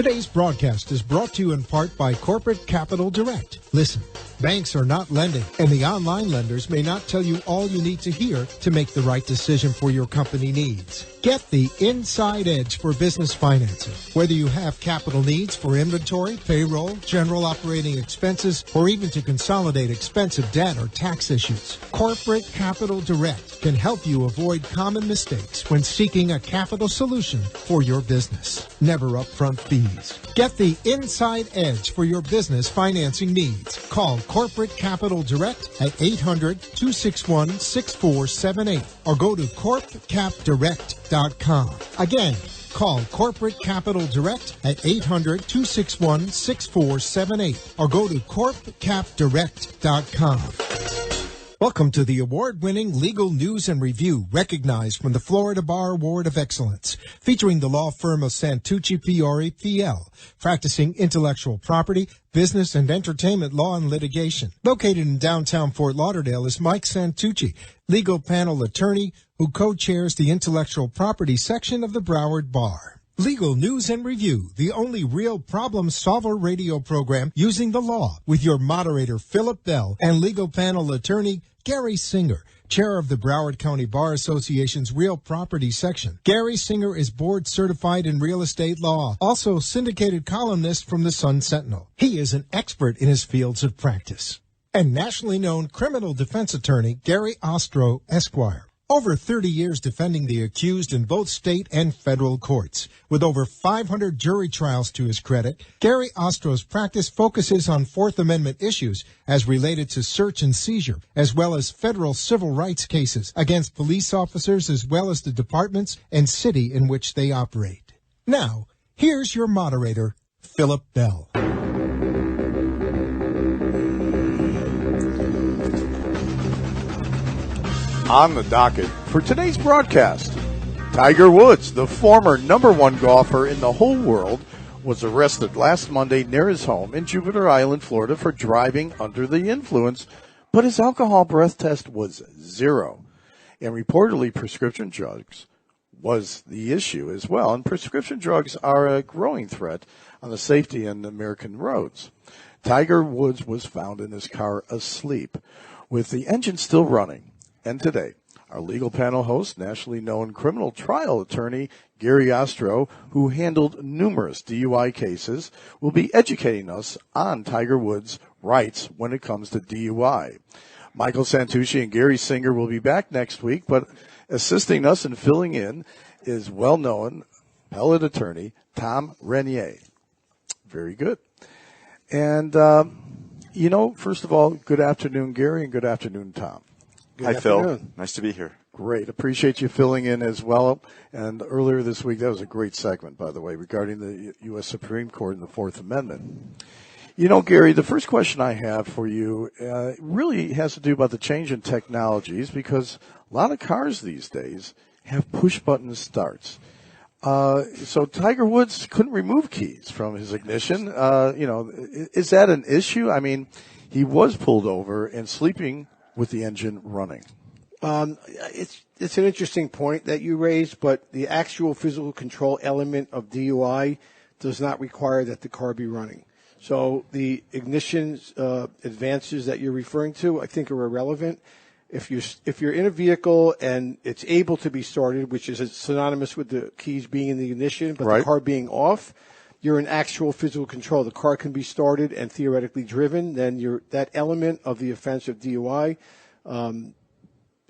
Today's broadcast is brought to you in part by Corporate Capital Direct. Listen, banks are not lending, and the online lenders may not tell you all you need to hear to make the right decision for your company needs. Get the inside edge for business financing. Whether you have capital needs for inventory, payroll, general operating expenses, or even to consolidate expensive debt or tax issues, Corporate Capital Direct can help you avoid common mistakes when seeking a capital solution for your business. Never upfront fees. Get the inside edge for your business financing needs. Call Corporate Capital Direct at 800-261-6478 or go to corpcapdirect.com. Again, call Corporate Capital Direct at 800-261-6478 or go to corpcapdirect.com. Welcome to the award-winning Legal News and Review, recognized from the Florida Bar Award of Excellence, featuring the law firm of Santucci Fiore PL, practicing intellectual property, business, and entertainment law and litigation. Located in downtown Fort Lauderdale is Mike Santucci, legal panel attorney who co-chairs the intellectual property section of the Broward Bar. Legal News and Review, the only real problem solver radio program using the law, with your moderator Philip Bell and legal panel attorney Gary Singer, chair of the Broward County Bar Association's Real Property Section. Gary Singer is board certified in real estate law, also syndicated columnist from the Sun Sentinel. He is an expert in his fields of practice. And nationally known criminal defense attorney Gary Ostrow, Esquire. Over 30 years defending the accused in both state and federal courts. With over 500 jury trials to his credit, Gary Ostrow's practice focuses on Fourth Amendment issues as related to search and seizure, as well as federal civil rights cases against police officers as well as the departments and city in which they operate. Now, here's your moderator, Philip Bell. On the docket for today's broadcast, Tiger Woods, the former #1 golfer in the whole world, was arrested last Monday near his home in Jupiter Island, Florida, for driving under the influence, but his alcohol breath test was 0. And reportedly prescription drugs was the issue as well. And prescription drugs are a growing threat on the safety in American roads. Tiger Woods was found in his car asleep, with the engine still running. And today, our legal panel host, nationally known criminal trial attorney Gary Ostrow, who handled numerous DUI cases, will be educating us on Tiger Woods' rights when it comes to DUI. Michael Santucci and Gary Singer will be back next week, but assisting us and filling in is well-known appellate attorney Tom Renier. Very good. And, first of all, good afternoon, Gary, and good afternoon, Tom. Hi, Phil. Nice to be here. Great. Appreciate you filling in as well. And earlier this week, that was a great segment, by the way, regarding the U.S. Supreme Court and the Fourth Amendment. Gary, the first question I have for you really has to do about the change in technologies, because a lot of cars these days have push-button starts. So Tiger Woods couldn't remove keys from his ignition. Is that an issue? I mean, he was pulled over and sleeping with the engine running. It's an interesting point that you raised, but the actual physical control element of DUI does not require that the car be running. So the ignition advances that you're referring to, I think, are irrelevant. If you're in a vehicle and it's able to be started, which is synonymous with the keys being in the ignition, but the car being off, you're in actual physical control. The car can be started and theoretically driven. Then that element of the offense of DUI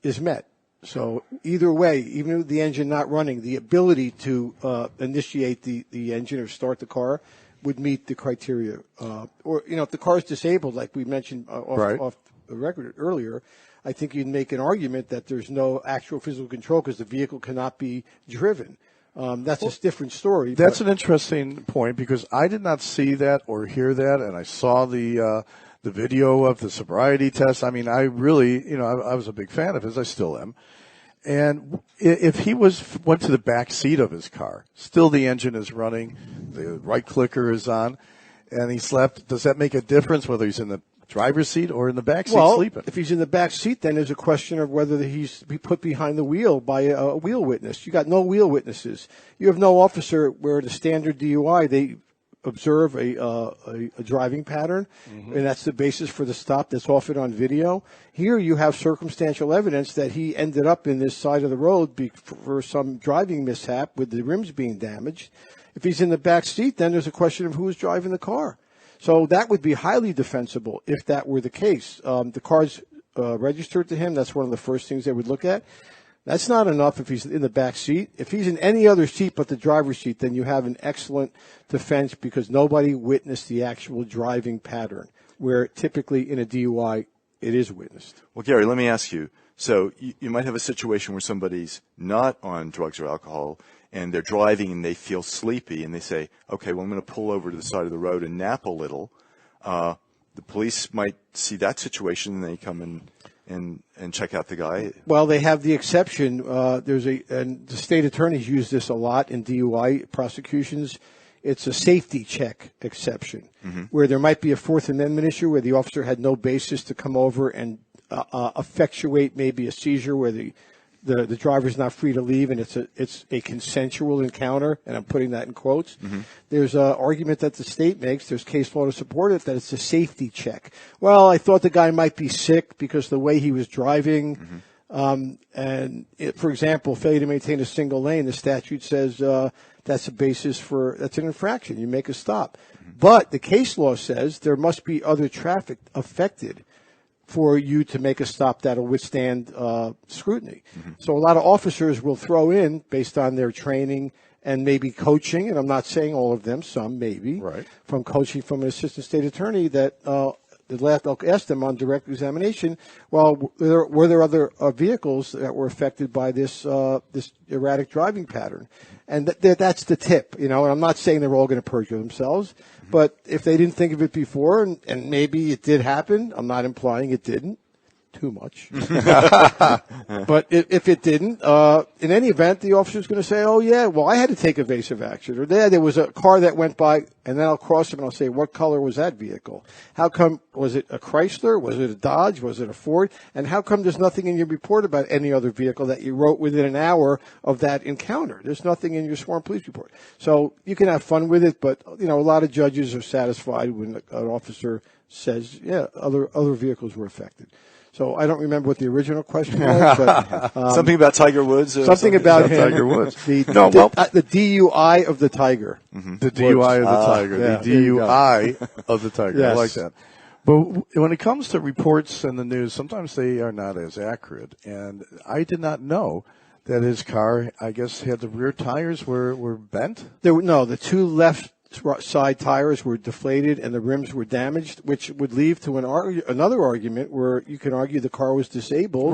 is met. So either way, even with the engine not running, the ability to initiate the engine or start the car would meet the criteria. If the car is disabled, like we mentioned off the record earlier, I think you'd make an argument that there's no actual physical control because the vehicle cannot be driven. That's a different story. That's an interesting point, because I did not see that or hear that, and I saw the video of the sobriety test. I mean, I really, I was a big fan of his. I still am. And if he went to the back seat of his car, still the engine is running, the right clicker is on, and he slept, does that make a difference whether he's in the driver's seat or in the back seat sleeping? If he's in the back seat, then there's a question of whether he's put behind the wheel by a wheel witness. You got no wheel witnesses. You have no officer where the standard DUI, observe a driving pattern, and that's the basis for the stop. That's often on video. Here you have circumstantial evidence that he ended up in this side of the road for some driving mishap with the rims being damaged. If he's in the back seat, then there's a question of who was driving the car. So that would be highly defensible if that were the case. The car's registered to him. That's one of the first things they would look at. That's not enough if he's in the back seat. If he's in any other seat but the driver's seat, then you have an excellent defense because nobody witnessed the actual driving pattern, where typically in a DUI it is witnessed. Well, Gary, let me ask you. So you might have a situation where somebody's not on drugs or alcohol and they're driving and they feel sleepy and they say, okay, well, I'm going to pull over to the side of the road and nap a little. The police might see that situation and they come and check out the guy. Well, they have the exception. And the state attorneys use this a lot in DUI prosecutions. It's a safety check exception, where there might be a Fourth Amendment issue where the officer had no basis to come over and effectuate maybe a seizure where the driver's not free to leave, and it's a consensual encounter, and I'm putting that in quotes. There's an argument that the state makes, there's case law to support it, that it's a safety check. Well, I thought the guy might be sick because the way he was driving, for example, failure to maintain a single lane, the statute says that's a basis that's an infraction. You make a stop. But the case law says there must be other traffic affected for you to make a stop that'll withstand scrutiny. So a lot of officers will throw in, based on their training and maybe coaching, and I'm not saying all of them, some maybe, from coaching from an assistant state attorney, that I'll ask them on direct examination, well, were there other vehicles that were affected by this erratic driving pattern? And that's the tip, and I'm not saying they're all going to perjure themselves, but if they didn't think of it before, and maybe it did happen, I'm not implying it didn't, too much. But if it didn't, in any event, the officer's going to say, oh, yeah, well, I had to take evasive action. Or there was a car that went by, and then I'll cross him and I'll say, what color was that vehicle? How come, was it a Chrysler? Was it a Dodge? Was it a Ford? And how come there's nothing in your report about any other vehicle that you wrote within an hour of that encounter? There's nothing in your sworn police report. So you can have fun with it, but, a lot of judges are satisfied when an officer says, yeah, other vehicles were affected. So I don't remember what the original question was, but something about Tiger Woods. Something about him. Tiger Woods. The DUI of the Tiger. The DUI of the Tiger. Yeah, the DUI of the Tiger. Yes. I like that. But when it comes to reports in the news, sometimes they are not as accurate. And I did not know that his car, I guess, had the rear tires were bent. The two left side tires were deflated and the rims were damaged, which would lead to another argument where you can argue the car was disabled,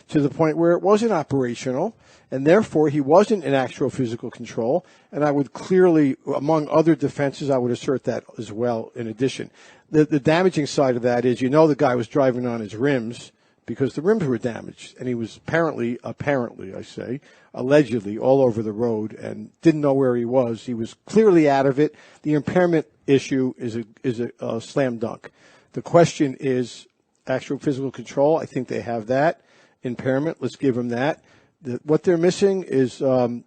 to the point where it wasn't operational, and therefore he wasn't in actual physical control. And I would clearly, among other defenses, I would assert that as well. In addition, the damaging side of that is, the guy was driving on his rims because the rims were damaged, and he was allegedly all over the road and didn't know where he was. He was clearly out of it. The impairment issue is a slam dunk. The question is actual physical control. I think they have that. Impairment, let's give them that. What they're missing is how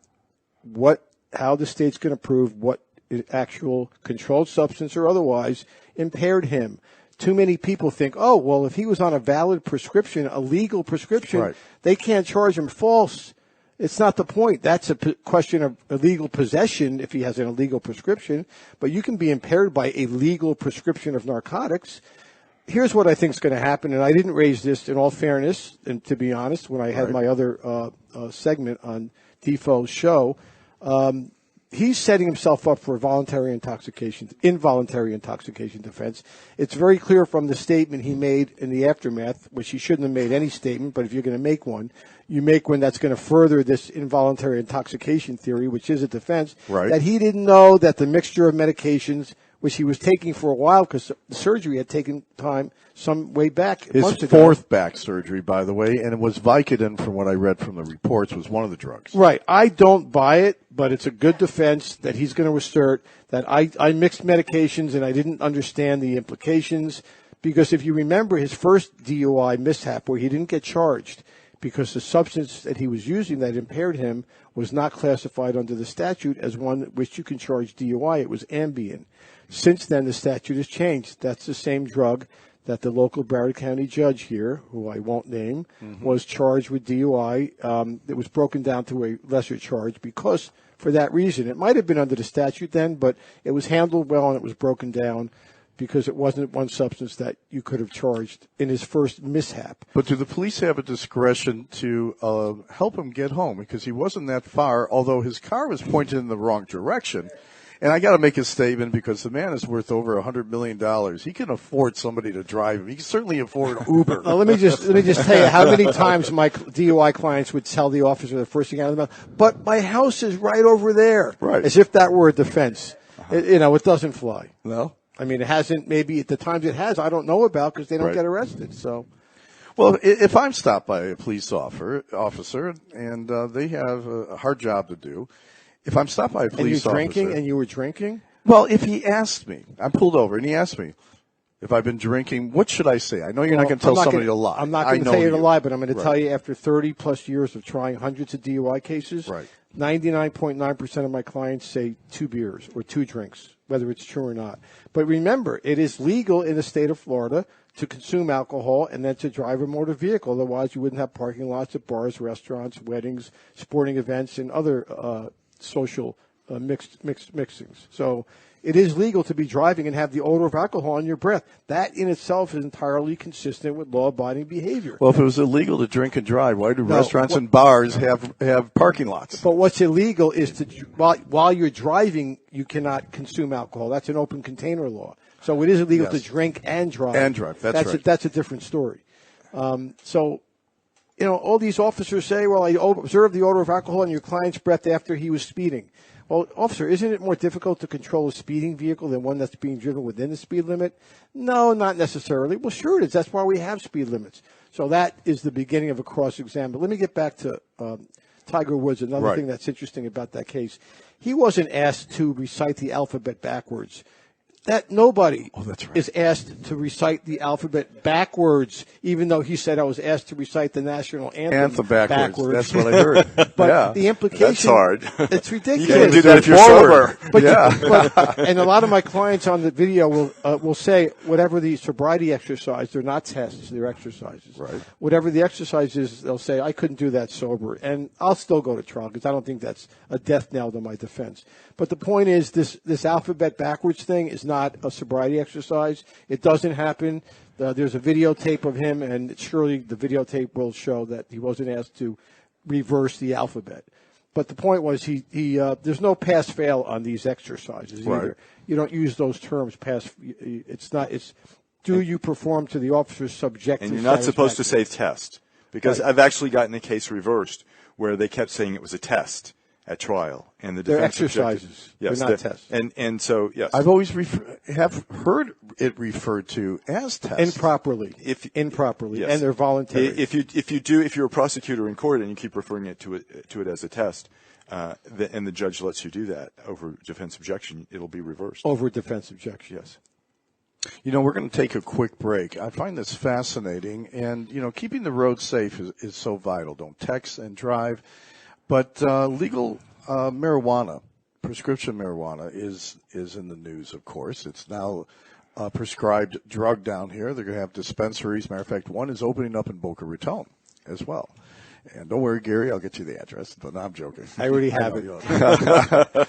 the state's going to prove what actual controlled substance or otherwise impaired him. Too many people think, oh, well, if he was on a valid prescription, a legal prescription, they can't charge him. False. It's not the point. That's a question of illegal possession if he has an illegal prescription. But you can be impaired by a legal prescription of narcotics. Here's what I think is going to happen, and I didn't raise this in all fairness, and to be honest, when I had my other segment on Defoe's show. He's setting himself up for involuntary intoxication defense. It's very clear from the statement he made in the aftermath, which he shouldn't have made any statement, but if you're going to make one, you make one that's going to further this involuntary intoxication theory, which is a defense, that he didn't know that the mixture of medications, which he was taking for a while because the surgery had taken time some way back. His fourth back surgery, by the way, and it was Vicodin, from what I read from the reports, was one of the drugs. Right. I don't buy it, but it's a good defense that he's going to assert that I mixed medications and I didn't understand the implications. Because if you remember his first DUI mishap where he didn't get charged because the substance that he was using that impaired him was not classified under the statute as one which you can charge DUI. It was Ambien. Since then, the statute has changed. That's the same drug that the local Broward County judge here, who I won't name, was charged with DUI. It was broken down to a lesser charge because, for that reason, it might have been under the statute then, but it was handled well and it was broken down because it wasn't one substance that you could have charged in his first mishap. But do the police have a discretion to help him get home? Because he wasn't that far, although his car was pointed in the wrong direction. And I got to make a statement because the man is worth over $100 million. He can afford somebody to drive him. He can certainly afford Uber. Now, let me just tell you how many times my DUI clients would tell the officer the first thing out of their mouth, but my house is right over there. Right. As if that were a defense. It doesn't fly. No? I mean, it hasn't, maybe at the times it has, I don't know about because they don't get arrested. So, well, if I'm stopped by a police officer and they have a hard job to do, if I'm stopped by a police officer. And you were drinking? Well, if he asked me, I'm pulled over and he asked me if I've been drinking, what should I say? I know you're not going to tell somebody to lie. I'm not going to tell you to lie, but I'm going to tell you after 30 plus years of trying hundreds of DUI cases, 99.9% of my clients say 2 beers or 2 drinks, whether it's true or not. But remember, it is legal in the state of Florida to consume alcohol and then to drive a motor vehicle. Otherwise, you wouldn't have parking lots at bars, restaurants, weddings, sporting events, and other social mixings. So it is legal to be driving and have the odor of alcohol in your breath. That in itself is entirely consistent with law-abiding behavior. Well, if it was illegal to drink and drive, why do restaurants and bars have parking lots? But what's illegal is to while you're driving, you cannot consume alcohol. That's an open container law. So it is illegal to drink and drive. That's right. That's a different story. All these officers say, well, I observed the odor of alcohol in your client's breath after he was speeding. Well, officer, isn't it more difficult to control a speeding vehicle than one that's being driven within the speed limit? No, not necessarily. Well, sure it is. That's why we have speed limits. So that is the beginning of a cross-exam. But let me get back to Tiger Woods, another thing that's interesting about that case. He wasn't asked to recite the alphabet backwards. That nobody is asked to recite the alphabet backwards, even though he said I was asked to recite the national anthem backwards. That's what I heard. But the implication, that's hard. It's ridiculous. You can't do that if you're sober. But and a lot of my clients on the video will say whatever the sobriety exercise, they're not tests, they're exercises. Right. Whatever the exercise is, they'll say I couldn't do that sober, and I'll still go to trial because I don't think that's a death knell to my defense. But the point is, this alphabet backwards thing is not a sobriety exercise. It doesn't happen. There's a videotape of him, and surely the videotape will show that he wasn't asked to reverse the alphabet. But the point was, there's no pass-fail on these exercises either. You don't use those terms. It's do you perform to the officer's subjective And you're not supposed to say test, because I've actually gotten a case reversed where they kept saying it was a test at trial, and the defense they're exercises. Yes, they're not tests. And so yes, I've always have heard it referred to as tests improperly. Improperly, yes. And they're voluntary. If you're a prosecutor in court and you keep referring to it as a test, and the judge lets you do that over defense objection, it'll be reversed. Over defense objection, yes. We're going to take a quick break. I find this fascinating, and keeping the road safe is so vital. Don't text and drive. But legal marijuana, prescription marijuana, is in the news, of course. It's now a prescribed drug down here. They're going to have dispensaries. Matter of fact, one is opening up in Boca Raton as well. And don't worry, Gary, I'll get you the address. But no, I'm joking. I already have it.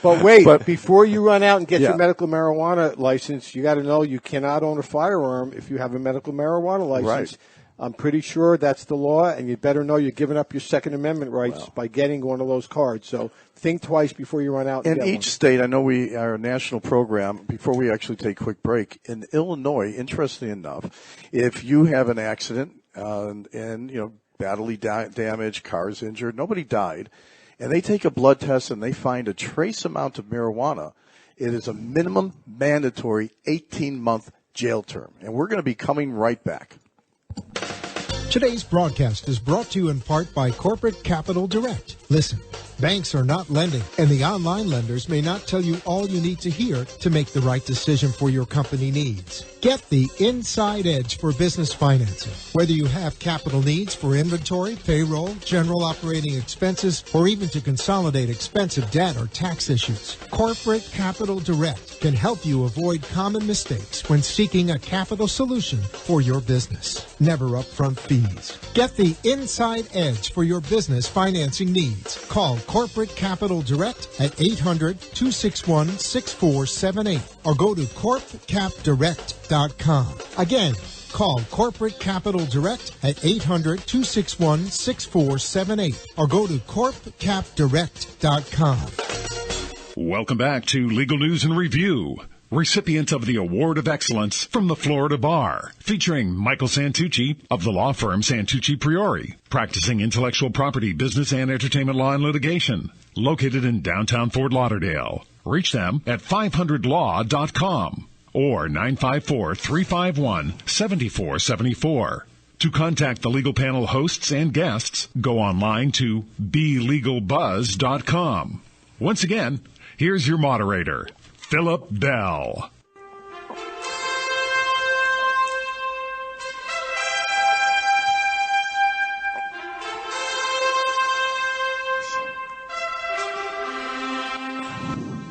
But wait, before you run out and get your medical marijuana license, you got to know you cannot own a firearm if you have a medical marijuana license. Right. I'm pretty sure that's the law, and you better know you're giving up your Second Amendment rights by getting one of those cards. So think twice before you run out. In each state, I know we are a national program. Before we actually take a quick break, in Illinois, interestingly enough, if you have an accident and badly damaged, cars injured, nobody died, and they take a blood test and they find a trace amount of marijuana, it is a minimum mandatory 18-month jail term. And we're going to be coming right back. Today's broadcast is brought to you in part by Corporate Capital Direct. Listen, banks are not lending, and the online lenders may not tell you all you need to hear to make the right decision for your company needs. Get the inside edge for business financing. Whether you have capital needs for inventory, payroll, general operating expenses, or even to consolidate expensive debt or tax issues, Corporate Capital Direct can help you avoid common mistakes when seeking a capital solution for your business. Never upfront fees. Get the inside edge for your business financing needs. Call Corporate Capital Direct at 800-261-6478 or go to corpcapdirect.com. Again, call Corporate Capital Direct at 800-261-6478 or go to corpcapdirect.com. Welcome back to Legal News and Review. Recipient of the Award of Excellence from the Florida Bar, featuring Michael Santucci of the law firm Santucci Priori, practicing intellectual property, business, and entertainment law and litigation, located in downtown Fort Lauderdale. Reach them at 500law.com or 954-351-7474. To contact the legal panel hosts and guests, go online to BeLegalBuzz.com. Once again, here's your moderator, Philip Bell.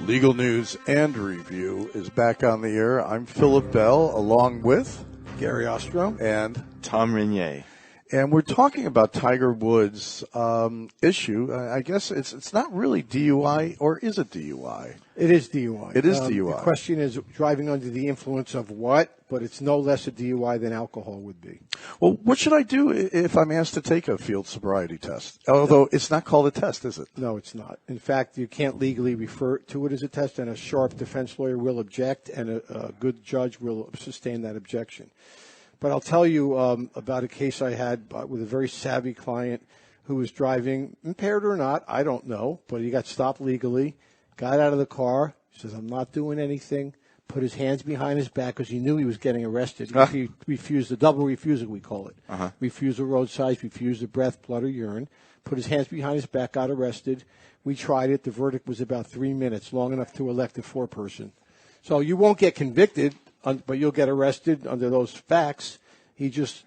Legal News and Review is back on the air. I'm Philip Bell, along with Gary Ostrow and Tom Renier. And we're talking about Tiger Woods' issue. I guess it's not really DUI, or is it DUI? It is DUI. It is DUI. The question is driving under the influence of what, but it's no less a DUI than alcohol would be. Well, what should I do if I'm asked to take a field sobriety test? Although it's not called a test, is it? No, it's not. In fact, you can't legally refer to it as a test, and a sharp defense lawyer will object, and a good judge will sustain that objection. But I'll tell you about a case I had with a very savvy client who was driving, impaired or not, I don't know, but he got stopped legally, got out of the car, says, I'm not doing anything, put his hands behind his back because he knew he was getting arrested. He refused the double refusal, we call it. Refusal roadside, refused the breath, blood, or urine, put his hands behind his back, got arrested. We tried it. The verdict was about 3 minutes, long enough to elect a foreperson. So you won't get convicted, but you'll get arrested under those facts. He just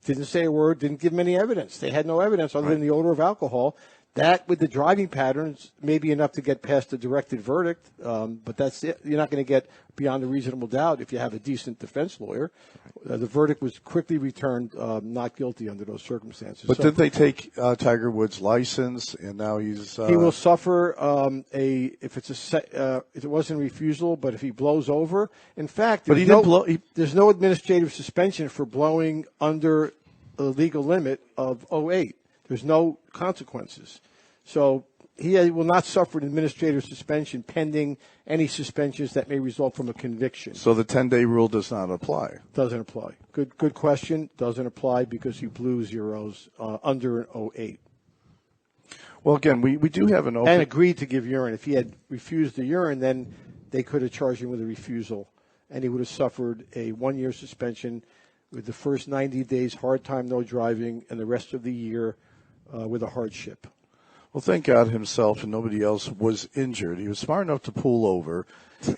didn't say a word, didn't give him any evidence. They had no evidence other than the odor of alcohol. That, with the driving patterns, may be enough to get past the directed verdict, but that's it. You're not going to get beyond a reasonable doubt if you have a decent defense lawyer. The verdict was quickly returned not guilty under those circumstances. But did they take Tiger Woods' license, and now he's... He will suffer if it wasn't refusal, but if he blows over. In fact, there's no administrative suspension for blowing under the legal limit of 08. There's no consequences. So he will not suffer an administrative suspension pending any suspensions that may result from a conviction. So the 10-day rule does not apply? Doesn't apply. Good question. Doesn't apply because you blew zeros under an 08. Well, again, we do have an open... And agreed to give urine. If he had refused the urine, then they could have charged him with a refusal, and he would have suffered a 1-year suspension with the first 90 days, hard time, no driving, and the rest of the year with a hardship. Well, thank God himself and nobody else was injured. He was smart enough to pull over.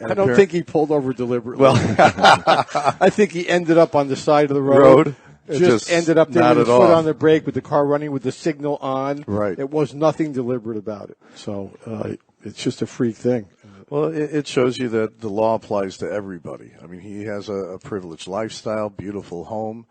I don't think he pulled over deliberately. Well, I think he ended up on the side of the road. Just ended up there with his foot on the brake with the car running with the signal on. Right. It was nothing deliberate about it. So it's just a freak thing. Well, it shows you that the law applies to everybody. I mean, he has a privileged lifestyle, beautiful home,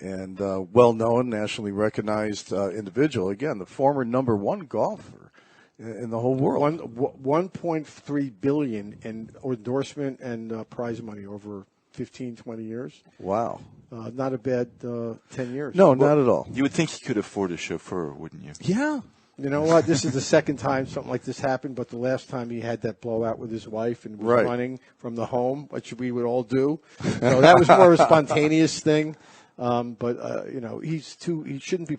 and well-known, nationally recognized individual. Again, the former number one golfer in the whole world. $1.3 billion in endorsement and prize money over 15, 20 years. Wow. Not a bad 10 years. No, not at all. You would think he could afford a chauffeur, wouldn't you? Yeah. You know what? This is the second time something like this happened, but the last time he had that blowout with his wife and was running from the home, which we would all do. So that was more of a spontaneous thing. He shouldn't be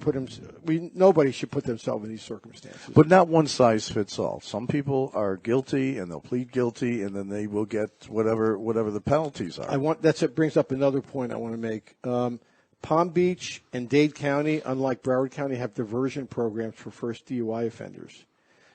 nobody should put themselves in these circumstances. But not one size fits all. Some people are guilty and they'll plead guilty and then they will get whatever the penalties are. That brings up another point I want to make. Palm Beach and Dade County, unlike Broward County, have diversion programs for first DUI offenders.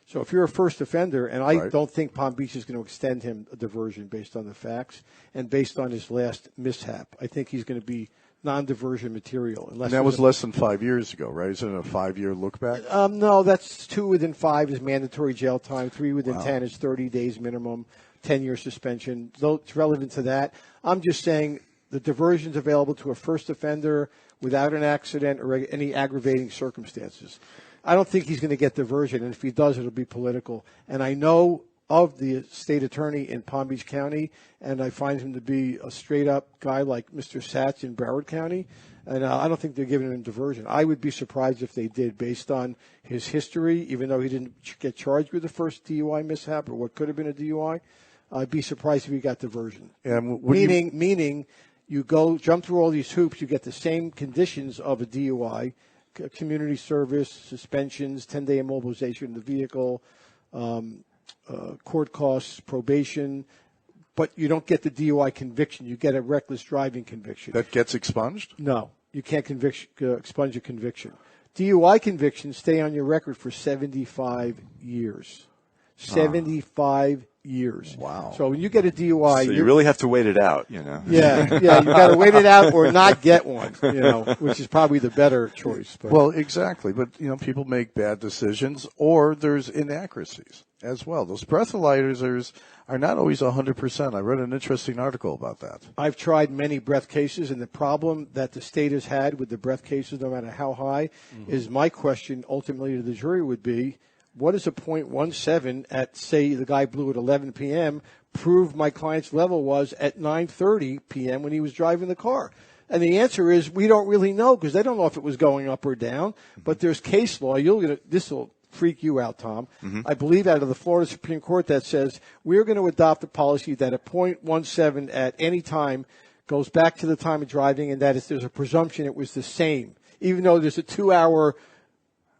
So if you're a first offender, and I don't think Palm Beach is going to extend him a diversion based on the facts and based on his last mishap, I think he's going to be non-diversion material. And that was less than 5 years ago, right? Isn't it a 5-year look back? No, that's 2 within 5 is mandatory jail time. 3 within 10 is 30 days minimum, 10-year suspension. Though it's relevant to that, I'm just saying the diversion is available to a first offender without an accident or any aggravating circumstances. I don't think he's going to get diversion, and if he does, it'll be political. And I know of the state attorney in Palm Beach County, and I find him to be a straight-up guy like Mr. Satch in Broward County, and I don't think they're giving him diversion. I would be surprised if they did, based on his history, even though he didn't get charged with the first DUI mishap or what could have been a DUI. I'd be surprised if he got diversion. Meaning you go jump through all these hoops, you get the same conditions of a DUI, community service, suspensions, 10-day immobilization of the vehicle, court costs, probation, but you don't get the DUI conviction. You get a reckless driving conviction. That gets expunged? No, you can't expunge a conviction. DUI convictions stay on your record for 75 years. 75 years. Wow. So when you get a DUI, so you really have to wait it out, you know. Yeah, you got to wait it out or not get one, which is probably the better choice. But. Well, exactly. But, people make bad decisions or there's inaccuracies as well. Those breathalyzers are not always 100%. I read an interesting article about that. I've tried many breath cases, and the problem that the state has had with the breath cases, no matter how high, is my question ultimately to the jury would be, what does a .17 at, say, the guy blew at 11 p.m. prove my client's level was at 9:30 p.m. when he was driving the car? And the answer is we don't really know because they don't know if it was going up or down. But there's case law. This will freak you out, Tom. I believe out of the Florida Supreme Court that says we're going to adopt a policy that a .17 at any time goes back to the time of driving, and that is there's a presumption it was the same, even though there's a 2-hour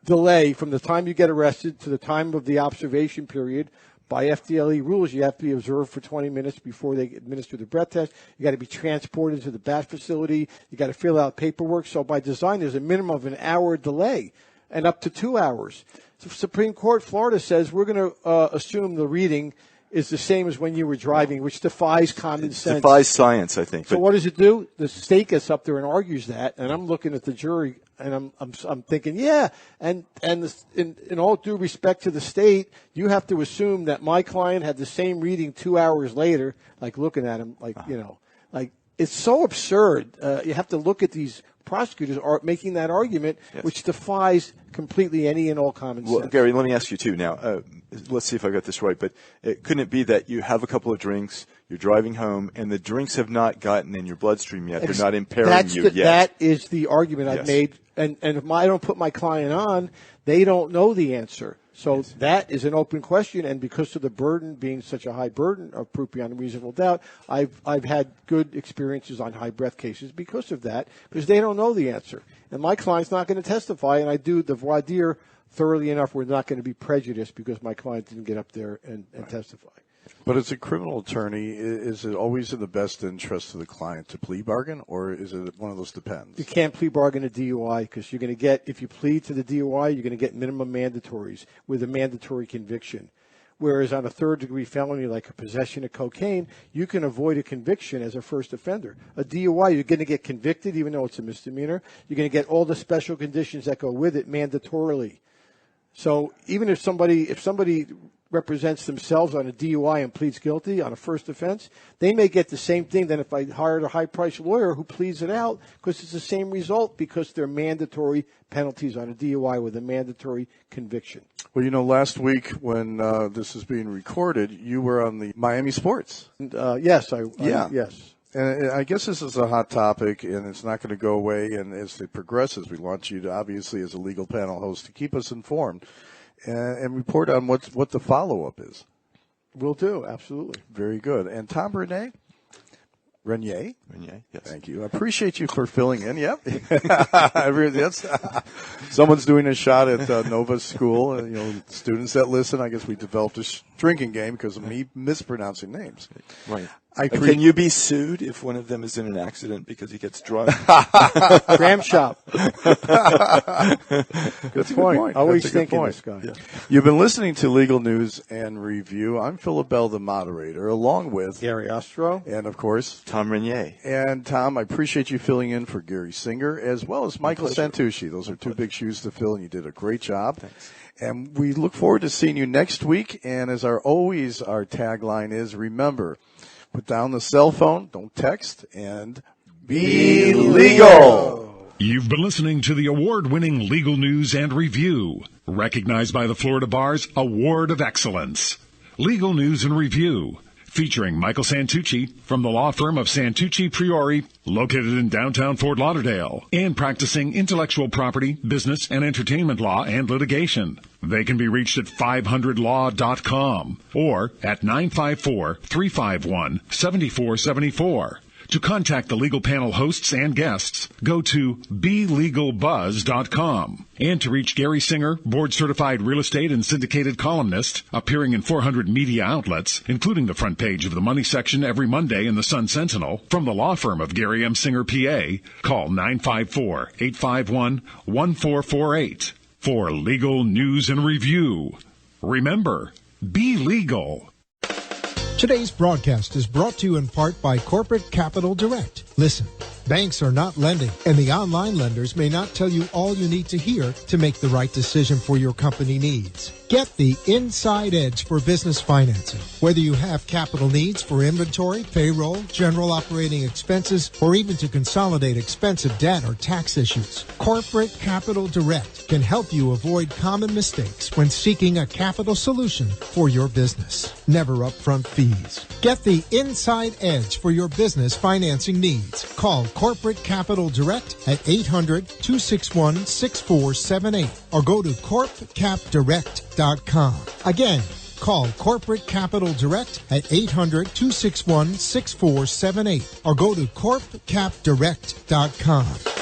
delay from the time you get arrested to the time of the observation period. By FDLE rules, you have to be observed for 20 minutes before they administer the breath test. You got to be transported to the BAT facility. You got to fill out paperwork. So by design, there's a minimum of an hour delay and up to 2 hours. So Supreme Court, Florida says we're going to assume the reading is the same as when you were driving, which defies common sense. Defies science, I think. So what does it do? The state gets up there and argues that, and I'm looking at the jury, and I'm thinking, yeah, and in all due respect to the state, you have to assume that my client had the same reading 2 hours later, like looking at him, like it's so absurd. You have to look at these prosecutors are making that argument, which defies completely any and all common sense. Well, Gary, let me ask you too now. Let's see if I got this right, but couldn't it be that you have a couple of drinks, you're driving home, and the drinks have not gotten in your bloodstream yet? They're not impairing you yet. That is the argument I've made. And if I don't put my client on, they don't know the answer. So that is an open question, and because of the burden being such a high burden of proof beyond a reasonable doubt, I've had good experiences on high breath cases because of that, because they don't know the answer. And my client's not going to testify, and I do the voir dire thoroughly enough. We're not going to be prejudiced because my client didn't get up there and testify. But as a criminal attorney, is it always in the best interest of the client to plea bargain, or is it one of those depends? You can't plea bargain a DUI because you're going to get, if you plead to the DUI, you're going to get minimum mandatories with a mandatory conviction. Whereas on a third-degree felony like a possession of cocaine, you can avoid a conviction as a first offender. A DUI, you're going to get convicted even though it's a misdemeanor. You're going to get all the special conditions that go with it mandatorily. So even if somebody represents themselves on a DUI and pleads guilty on a first offense, they may get the same thing than if I hired a high-priced lawyer who pleads it out because it's the same result because they're mandatory penalties on a DUI with a mandatory conviction. Well, last week when this is being recorded, you were on the Miami Sports. Yes. Yes. And I guess this is a hot topic, and it's not going to go away. And as it progresses, we want you to, obviously, as a legal panel host, to keep us informed and report on what the follow-up is. Will do, absolutely. Very good. And Tom Renier, yes. Thank you. I appreciate you for filling in. Yep. Someone's doing a shot at Nova School. Students that listen, I guess we developed a drinking game because of me mispronouncing names. Right. Can you be sued if one of them is in an accident because he gets drunk? Ram shop. Good point. Always That's a good thinking point. this guy. Yeah. You've been listening to Legal News and Review. I'm Philip Bell, the moderator, along with Gary Ostrow. and, of course, Tom Renier. and Tom. I appreciate you filling in for Gary Singer as well as Michael Santucci. Those are two big shoes to fill, and you did a great job. Thanks. And we look forward to seeing you next week. And as our tagline is, remember, put down the cell phone, don't text, and be legal. You've been listening to the award-winning Legal News and Review, recognized by the Florida Bar's Award of Excellence. Legal News and Review, featuring Michael Santucci from the law firm of Santucci Priori, located in downtown Fort Lauderdale, and practicing intellectual property, business, and entertainment law and litigation. They can be reached at 500law.com or at 954-351-7474. To contact the legal panel hosts and guests, go to BeLegalBuzz.com. And to reach Gary Singer, board-certified real estate and syndicated columnist, appearing in 400 media outlets, including the front page of the Money section every Monday in the Sun Sentinel, from the law firm of Gary M. Singer, PA, call 954-851-1448 for Legal News and Review. Remember, be legal. Today's broadcast is brought to you in part by Corporate Capital Direct. Listen, banks are not lending, and the online lenders may not tell you all you need to hear to make the right decision for your company needs. Get the inside edge for business financing. Whether you have capital needs for inventory, payroll, general operating expenses, or even to consolidate expensive debt or tax issues, Corporate Capital Direct can help you avoid common mistakes when seeking a capital solution for your business. Never upfront fees. Get the inside edge for your business financing needs. Call Corporate Capital Direct at 800-261-6478 or go to corpcapdirect.com. Again, call Corporate Capital Direct at 800-261-6478 or go to corpcapdirect.com.